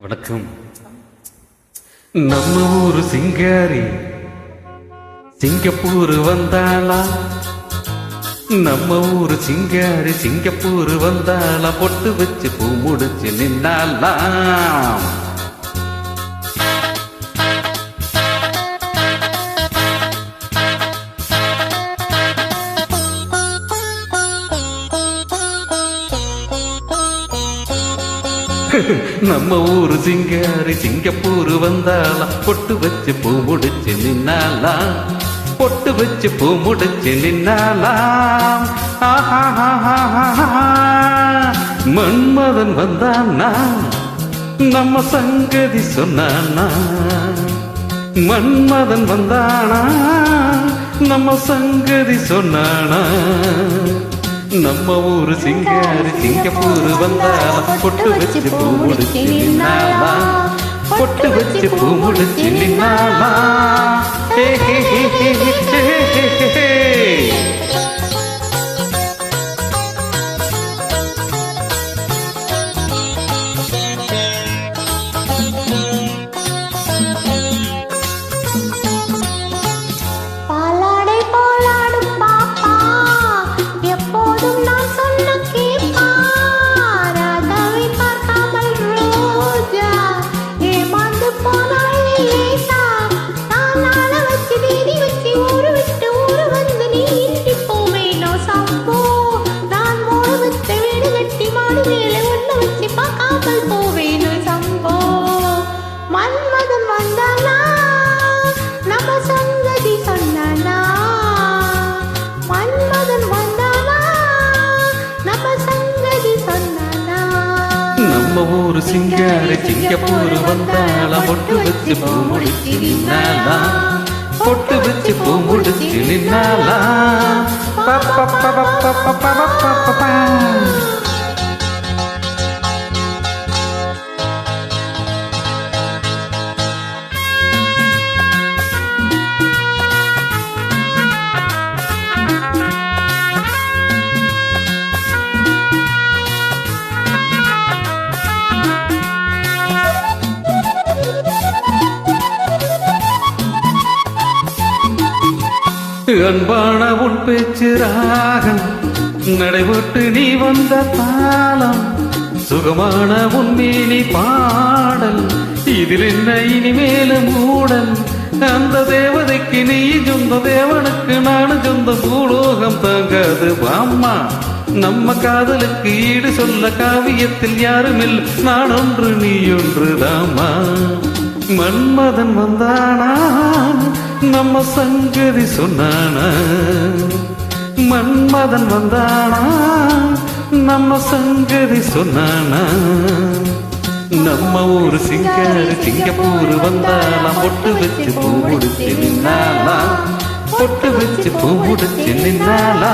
வணக்கம். நம்ம ஊரு சிங்காரி சிங்கப்பூர் வந்தாளா? நம்ம ஊரு சிங்காரி சிங்கப்பூர் வந்தாளா? பொட்டு வச்சு பூ முடிச்சு நின்னாலாம். நம்ம ஊரு சிங்காரி சிங்கப்பூர் வந்தாளா? பொட்டு வச்சு பூ முடிச்சு நின்னாலா? பொட்டு வச்சு பூ முடிச்சு நின்னாலா? மன்மதன் வந்தானா? நம்ம சங்கதி சொன்னானா? மன்மதன் வந்தானா? நம்ம சங்கதி சொன்னானா? நம்ம ஊரு சிங்காரி சிங்கப்பூர் வந்தாளா? பொட்டு வச்சு பூ முடிச்சு நின்னாலா? பொட்டு வச்சு பூ முடிச்சு நின்னாலா? மன்மதன் வந்தானா? நம்ம சங்கதி சொன்னானா? மன்மதன் வந்தானா? நம்ம சங்கதி சொன்னானா? நம்ம ஊரு சிங்காரி சிங்கப்பூர் வந்தாளா? பொட்டு வச்சு பூ முடிச்சு நின்னாலா? பொட்டு வச்சு பூ முடிச்சு நின்னாலா? அன்பான உன் பேச்சு ராகம், நடைபெற்று நீ வந்த தாளம், சுகமான உன் மேனி பாடல், இதில் என்ன இனிமேல மூடல்? அந்த தேவதைக்கு நீ சொந்த, தேவனுக்கு நானும் சொந்த, பூலோகம் தாங்காது வாம்மா. நம்ம காதலுக்கு ஈடு சொல்ல காவியத்தில் யாரும் இல்லை, நான் ஒன்று நீ ஒன்று தாமா. மன்மதன் வந்தானா? நம்ம சங்கதி சொன்னானா? மன்மதன் வந்தானா? நம்ம சங்கதி சொன்னானா? நம்ம ஊரு சிங்காரி சிங்கப்பூர் வந்தாளா? பொட்டு வச்சு பூ முடிச்சு நின்னாலா? பொட்டு வச்சு பூ முடிச்சு நின்னாலா?